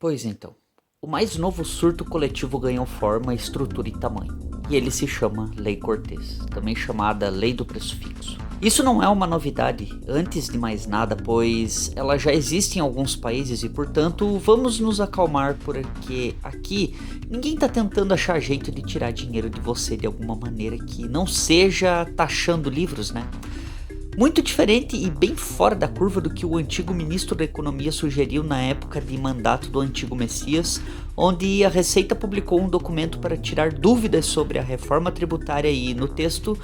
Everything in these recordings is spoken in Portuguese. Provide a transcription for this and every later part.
Pois então, o mais novo surto coletivo ganhou forma, estrutura e tamanho, e ele se chama Lei Cortez, também chamada Lei do Preço Fixo. Isso não é uma novidade, antes de mais nada, pois ela já existe em alguns países e, portanto, vamos nos acalmar porque aqui ninguém está tentando achar jeito de tirar dinheiro de você de alguma maneira que não seja taxando livros, né? Muito diferente e bem fora da curva do que o antigo ministro da Economia sugeriu na época de mandato do antigo Messias, onde a Receita publicou um documento para tirar dúvidas sobre a reforma tributária e, no texto,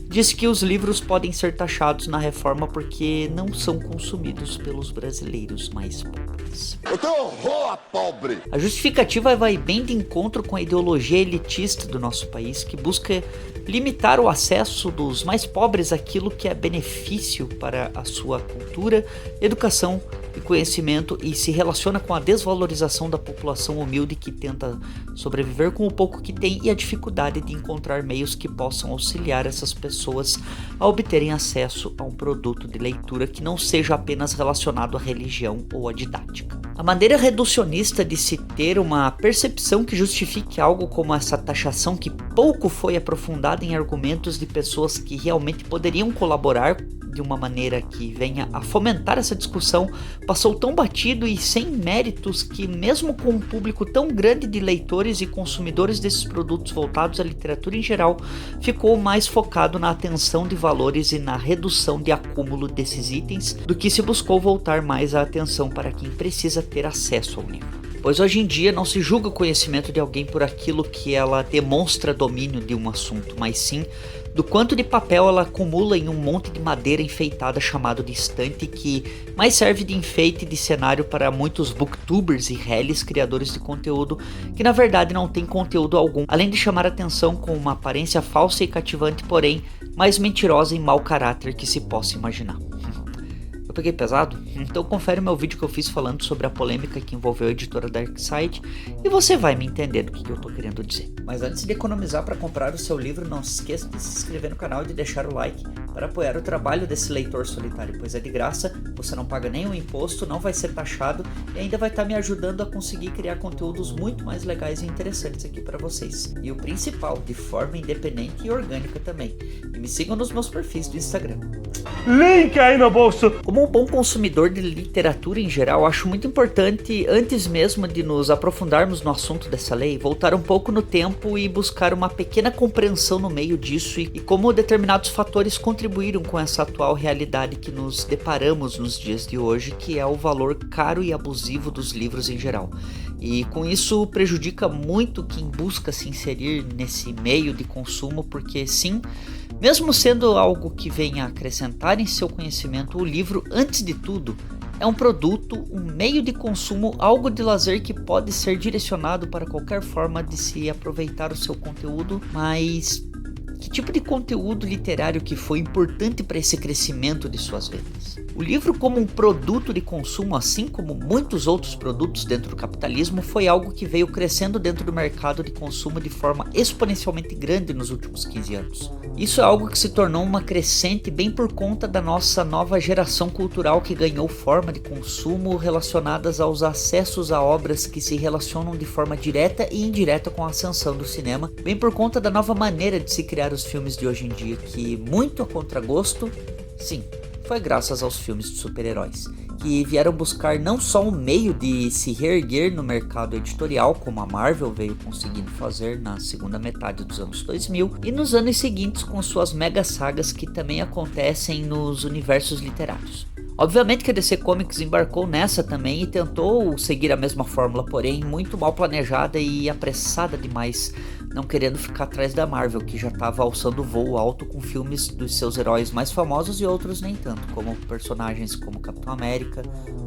disse que os livros podem ser taxados na reforma porque não são consumidos pelos brasileiros mais pobres. Eu tenho horror a pobre! A justificativa vai bem de encontro com a ideologia elitista do nosso país, que busca limitar o acesso dos mais pobres àquilo que é benefício para a sua cultura, educação e conhecimento e se relaciona com a desvalorização da população humilde que tenta sobreviver com o pouco que tem e a dificuldade de encontrar meios que possam auxiliar essas pessoas a obterem acesso a um produto de leitura que não seja apenas relacionado à religião ou à didática. A maneira reducionista de se ter uma percepção que justifique algo como essa taxação que pouco foi aprofundada em argumentos de pessoas que realmente poderiam colaborar de uma maneira que venha a fomentar essa discussão, passou tão batido e sem méritos que mesmo com um público tão grande de leitores e consumidores desses produtos voltados à literatura em geral, ficou mais focado na atenção de valores e na redução de acúmulo desses itens do que se buscou voltar mais a atenção para quem precisa ter acesso ao livro. Pois hoje em dia não se julga o conhecimento de alguém por aquilo que ela demonstra domínio de um assunto, mas sim do quanto de papel ela acumula em um monte de madeira enfeitada chamado de estante, que mais serve de enfeite de cenário para muitos booktubers e reles criadores de conteúdo que na verdade não tem conteúdo algum, além de chamar atenção com uma aparência falsa e cativante, porém mais mentirosa e mau caráter que se possa imaginar. Eu peguei pesado? Então confere o meu vídeo que eu fiz falando sobre a polêmica que envolveu a editora Darkside e você vai me entender do que eu tô querendo dizer. Mas antes de economizar para comprar o seu livro, não se esqueça de se inscrever no canal e de deixar o like para apoiar o trabalho desse leitor solitário, pois é de graça, você não paga nenhum imposto, não vai ser taxado e ainda vai estar me ajudando a conseguir criar conteúdos muito mais legais e interessantes aqui para vocês. E o principal, de forma independente e orgânica também. E me sigam nos meus perfis do Instagram. Link aí no bolso. Como um bom consumidor de literatura em geral, acho muito importante, antes mesmo de nos aprofundarmos no assunto dessa lei, voltar um pouco no tempo e buscar uma pequena compreensão no meio disso e como determinados fatores contribuíram com essa atual realidade que nos deparamos nos dias de hoje, que é o valor caro e abusivo dos livros em geral. E com isso prejudica muito quem busca se inserir nesse meio de consumo, porque sim, mesmo sendo algo que venha acrescentar em seu conhecimento, o livro, antes de tudo, é um produto, um meio de consumo, algo de lazer que pode ser direcionado para qualquer forma de se aproveitar o seu conteúdo, mas que tipo de conteúdo literário que foi importante para esse crescimento de suas vendas? O livro como um produto de consumo, assim como muitos outros produtos dentro do capitalismo, foi algo que veio crescendo dentro do mercado de consumo de forma exponencialmente grande nos últimos 15 anos. Isso é algo que se tornou uma crescente bem por conta da nossa nova geração cultural que ganhou forma de consumo relacionadas aos acessos a obras que se relacionam de forma direta e indireta com a ascensão do cinema, bem por conta da nova maneira de se criar os filmes de hoje em dia, que muito a contragosto, sim, foi graças aos filmes de super-heróis, que vieram buscar não só um meio de se reerguer no mercado editorial, como a Marvel veio conseguindo fazer na segunda metade dos anos 2000, e nos anos seguintes com suas mega sagas que também acontecem nos universos literários. Obviamente que a DC Comics embarcou nessa também e tentou seguir a mesma fórmula, porém muito mal planejada e apressada demais, não querendo ficar atrás da Marvel, que já estava alçando voo alto com filmes dos seus heróis mais famosos e outros nem tanto, como personagens como Capitão América,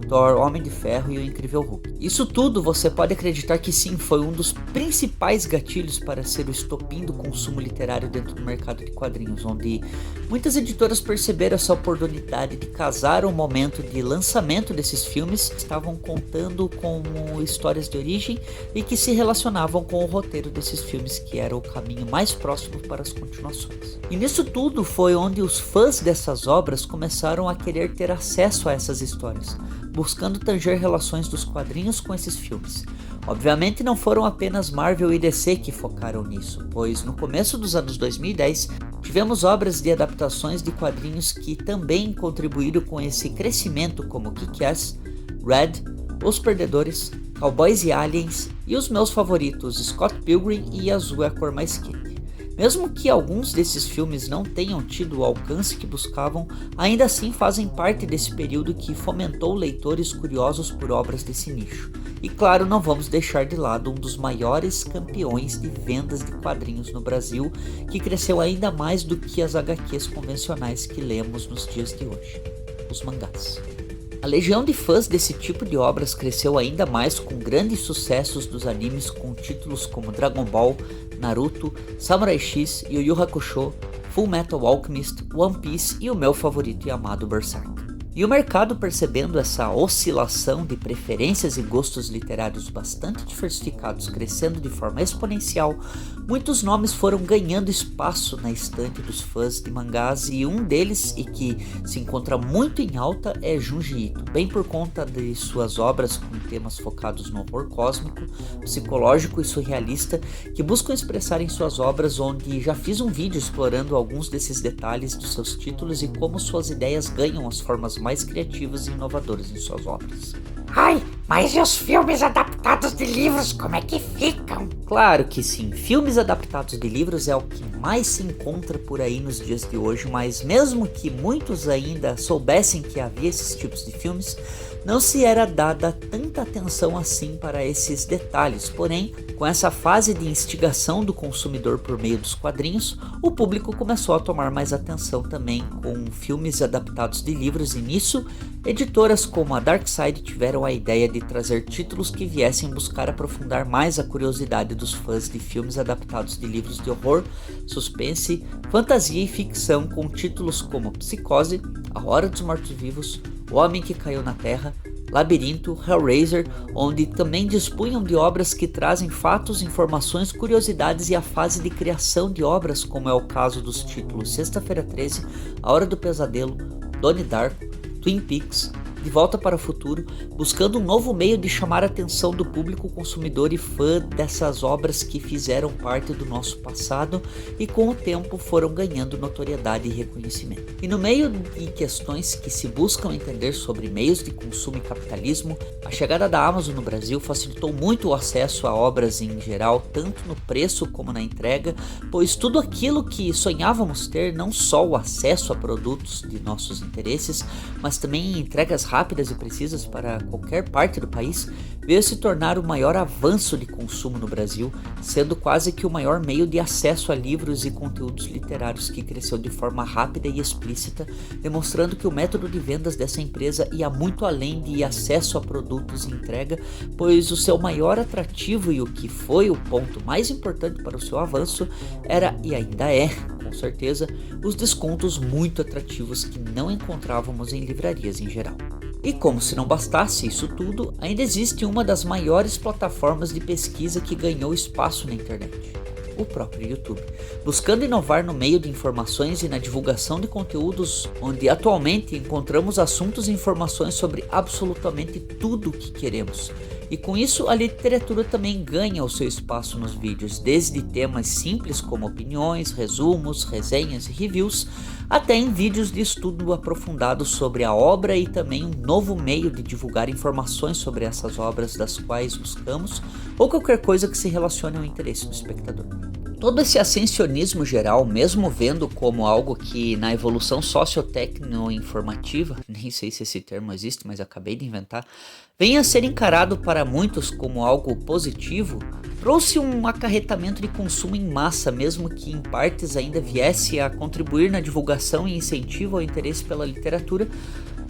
Thor, Homem de Ferro e o Incrível Hulk. Isso tudo você pode acreditar que sim, foi um dos principais gatilhos para ser o estopim do consumo literário dentro do mercado de quadrinhos, onde muitas editoras perceberam essa oportunidade de casar o momento de lançamento desses filmes, estavam contando com histórias de origem e que se relacionavam com o roteiro desses filmes filmes, que era o caminho mais próximo para as continuações. E nisso tudo foi onde os fãs dessas obras começaram a querer ter acesso a essas histórias, buscando tanger relações dos quadrinhos com esses filmes. Obviamente não foram apenas Marvel e DC que focaram nisso, pois no começo dos anos 2010 tivemos obras de adaptações de quadrinhos que também contribuíram com esse crescimento, como Kick-Ass, Red, Os Perdedores, Cowboys e Aliens e os meus favoritos Scott Pilgrim e Azul é a Cor Mais Quente. Mesmo que alguns desses filmes não tenham tido o alcance que buscavam, ainda assim fazem parte desse período que fomentou leitores curiosos por obras desse nicho. E claro, não vamos deixar de lado um dos maiores campeões de vendas de quadrinhos no Brasil, que cresceu ainda mais do que as HQs convencionais que lemos nos dias de hoje, os mangás. A legião de fãs desse tipo de obras cresceu ainda mais com grandes sucessos dos animes com títulos como Dragon Ball, Naruto, Samurai X, Yu Yu Hakusho, Full Metal Alchemist, One Piece e o meu favorito e amado Berserk. E o mercado, percebendo essa oscilação de preferências e gostos literários bastante diversificados crescendo de forma exponencial, muitos nomes foram ganhando espaço na estante dos fãs de mangás, e um deles, e que se encontra muito em alta, é Junji Ito, bem por conta de suas obras com temas focados no horror cósmico, psicológico e surrealista, que buscam expressar em suas obras, onde já fiz um vídeo explorando alguns desses detalhes dos seus títulos e como suas ideias ganham as formas mais criativas e inovadoras em suas obras. Ai, mas e os filmes adaptados de livros, como é que ficam? Claro que sim, filmes adaptados de livros é o que mais se encontra por aí nos dias de hoje, mas mesmo que muitos ainda soubessem que havia esses tipos de filmes, não se era dada tanta atenção assim para esses detalhes. Porém, com essa fase de instigação do consumidor por meio dos quadrinhos, o público começou a tomar mais atenção também com filmes adaptados de livros, e nisso, editoras como a Dark Side tiveram a ideia de trazer títulos que viessem buscar aprofundar mais a curiosidade dos fãs de filmes adaptados de livros de horror, suspense, fantasia e ficção, com títulos como Psicose, A Hora dos Mortos-Vivos, O Homem que Caiu na Terra, Labirinto, Hellraiser, onde também dispunham de obras que trazem fatos, informações, curiosidades e a fase de criação de obras, como é o caso dos títulos Sexta-feira 13, A Hora do Pesadelo, Donnie Darko, Twin Peaks, De Volta para o Futuro, buscando um novo meio de chamar a atenção do público consumidor e fã dessas obras que fizeram parte do nosso passado e com o tempo foram ganhando notoriedade e reconhecimento. E no meio de questões que se buscam entender sobre meios de consumo e capitalismo, a chegada da Amazon no Brasil facilitou muito o acesso a obras em geral, tanto no preço como na entrega, pois tudo aquilo que sonhávamos ter, não só o acesso a produtos de nossos interesses, mas também entregas rápidas e precisas para qualquer parte do país, veio se tornar o maior avanço de consumo no Brasil, sendo quase que o maior meio de acesso a livros e conteúdos literários, que cresceu de forma rápida e explícita, demonstrando que o método de vendas dessa empresa ia muito além de acesso a produtos e entrega, pois o seu maior atrativo e o que foi o ponto mais importante para o seu avanço era, e ainda é, com certeza, os descontos muito atrativos que não encontrávamos em livrarias em geral. E como se não bastasse isso tudo, ainda existe uma das maiores plataformas de pesquisa que ganhou espaço na internet, o próprio YouTube, buscando inovar no meio de informações e na divulgação de conteúdos, onde atualmente encontramos assuntos e informações sobre absolutamente tudo o que queremos. E com isso, a literatura também ganha o seu espaço nos vídeos, desde temas simples como opiniões, resumos, resenhas e reviews, até em vídeos de estudo aprofundado sobre a obra, e também um novo meio de divulgar informações sobre essas obras das quais buscamos, ou qualquer coisa que se relacione ao interesse do espectador. Todo esse ascensionismo geral, mesmo vendo como algo que na evolução sociotecno-informativa, nem sei se esse termo existe, mas acabei de inventar, vem a ser encarado para muitos como algo positivo, trouxe um acarretamento de consumo em massa, mesmo que em partes ainda viesse a contribuir na divulgação e incentivo ao interesse pela literatura.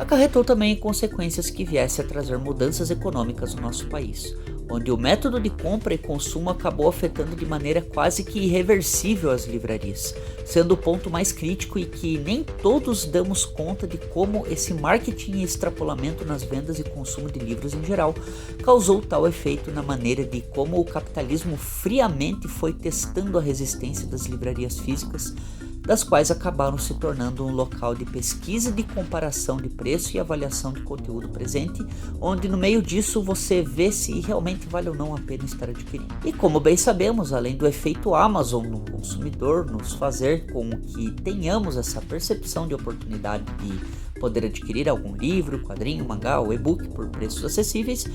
acarretou também consequências que viessem a trazer mudanças econômicas no nosso país, onde o método de compra e consumo acabou afetando de maneira quase que irreversível as livrarias, sendo o ponto mais crítico e que nem todos damos conta de como esse marketing e extrapolamento nas vendas e consumo de livros em geral causou tal efeito na maneira de como o capitalismo friamente foi testando a resistência das livrarias físicas, das quais acabaram se tornando um local de pesquisa, de comparação de preço e avaliação de conteúdo presente, onde no meio disso você vê se realmente vale ou não a pena estar adquirindo. E como bem sabemos, além do efeito Amazon no consumidor nos fazer com que tenhamos essa percepção de oportunidade de poder adquirir algum livro, quadrinho, mangá ou e-book por preços acessíveis,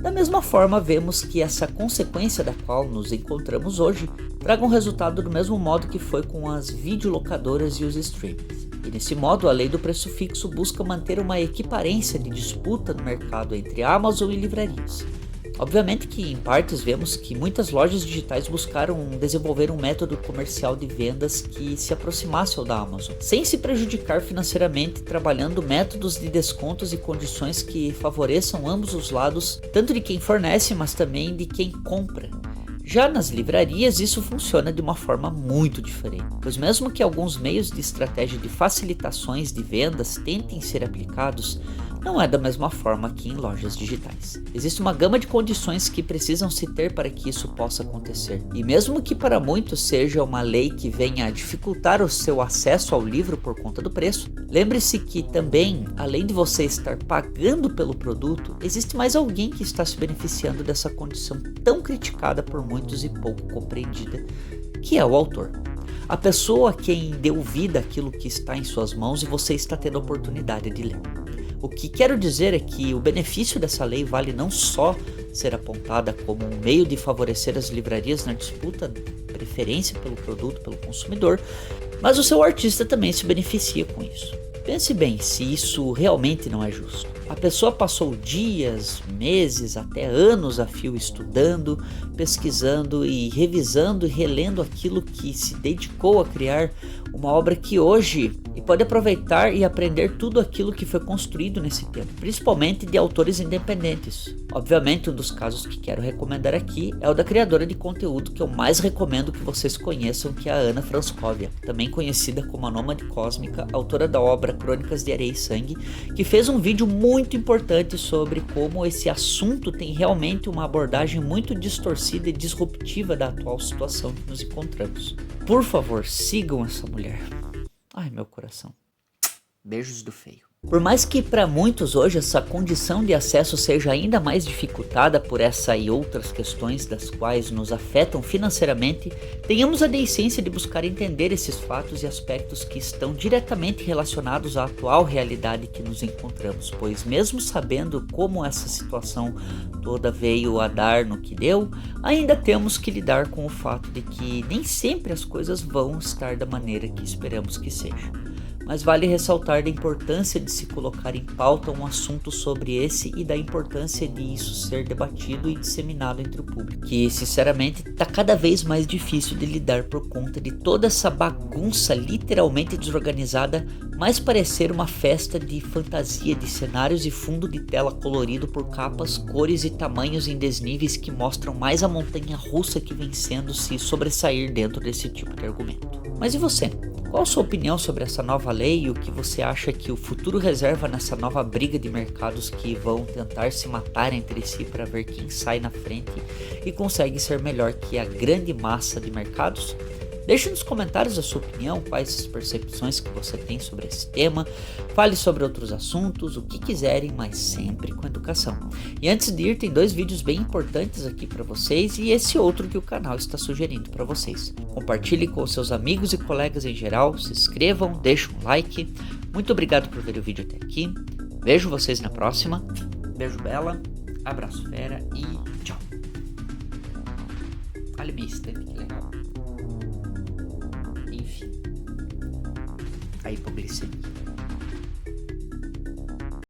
da mesma forma vemos que essa consequência da qual nos encontramos hoje traga um resultado do mesmo modo que foi com as videolocadoras e os streamings. E nesse modo, a lei do preço fixo busca manter uma equiparência de disputa no mercado entre Amazon e livrarias. Obviamente que em partes vemos que muitas lojas digitais buscaram desenvolver um método comercial de vendas que se aproximasse ao da Amazon, sem se prejudicar financeiramente, trabalhando métodos de descontos e condições que favoreçam ambos os lados, tanto de quem fornece, mas também de quem compra. Já nas livrarias isso funciona de uma forma muito diferente, pois mesmo que alguns meios de estratégia de facilitações de vendas tentem ser aplicados, não é da mesma forma que em lojas digitais. Existe uma gama de condições que precisam se ter para que isso possa acontecer. E mesmo que para muitos seja uma lei que venha a dificultar o seu acesso ao livro por conta do preço, lembre-se que também, além de você estar pagando pelo produto, existe mais alguém que está se beneficiando dessa condição tão criticada por muitos e pouco compreendida, que é o autor. A pessoa a quem deu vida àquilo que está em suas mãos e você está tendo a oportunidade de ler. O que quero dizer é que o benefício dessa lei vale não só ser apontada como um meio de favorecer as livrarias na disputa de preferência pelo produto pelo consumidor, mas o seu artista também se beneficia com isso. Pense bem se isso realmente não é justo. A pessoa passou dias, meses, até anos a fio estudando, pesquisando e revisando e relendo aquilo que se dedicou a criar uma obra que hoje pode aproveitar e aprender tudo aquilo que foi construído nesse tempo, principalmente de autores independentes. Obviamente, um dos casos que quero recomendar aqui é o da criadora de conteúdo que eu mais recomendo que vocês conheçam, que é a Ana Franskovia, também conhecida como a Nômade Cósmica, autora da obra Crônicas de Areia e Sangue, que fez um vídeo muito importante sobre como esse assunto tem realmente uma abordagem muito distorcida e disruptiva da atual situação que nos encontramos. Por favor, sigam essa mulher. Ai, meu coração. Beijos do feio. Por mais que para muitos hoje essa condição de acesso seja ainda mais dificultada por essa e outras questões das quais nos afetam financeiramente, tenhamos a decência de buscar entender esses fatos e aspectos que estão diretamente relacionados à atual realidade que nos encontramos, pois mesmo sabendo como essa situação toda veio a dar no que deu, ainda temos que lidar com o fato de que nem sempre as coisas vão estar da maneira que esperamos que seja. Mas vale ressaltar da importância de se colocar em pauta um assunto sobre esse e da importância de isso ser debatido e disseminado entre o público, que sinceramente está cada vez mais difícil de lidar por conta de toda essa bagunça literalmente desorganizada, mais parecer uma festa de fantasia de cenários e fundo de tela colorido por capas, cores e tamanhos em desníveis que mostram mais a montanha russa que vem sendo se sobressair dentro desse tipo de argumento. Mas e você? Qual a sua opinião sobre essa nova lei e o que você acha que o futuro reserva nessa nova briga de mercados que vão tentar se matar entre si para ver quem sai na frente e consegue ser melhor que a grande massa de mercados? Deixe nos comentários a sua opinião, quais as percepções que você tem sobre esse tema, fale sobre outros assuntos, o que quiserem, mas sempre com educação. E antes de ir, tem 2 vídeos bem importantes aqui para vocês e esse outro que o canal está sugerindo para vocês. Compartilhe com seus amigos e colegas em geral, se inscrevam, deixem um like. Muito obrigado por ver o vídeo até aqui, vejo vocês na próxima, beijo bela, abraço fera e tchau. Olha minha estante, que legal. Enfim, a hipoglicemia.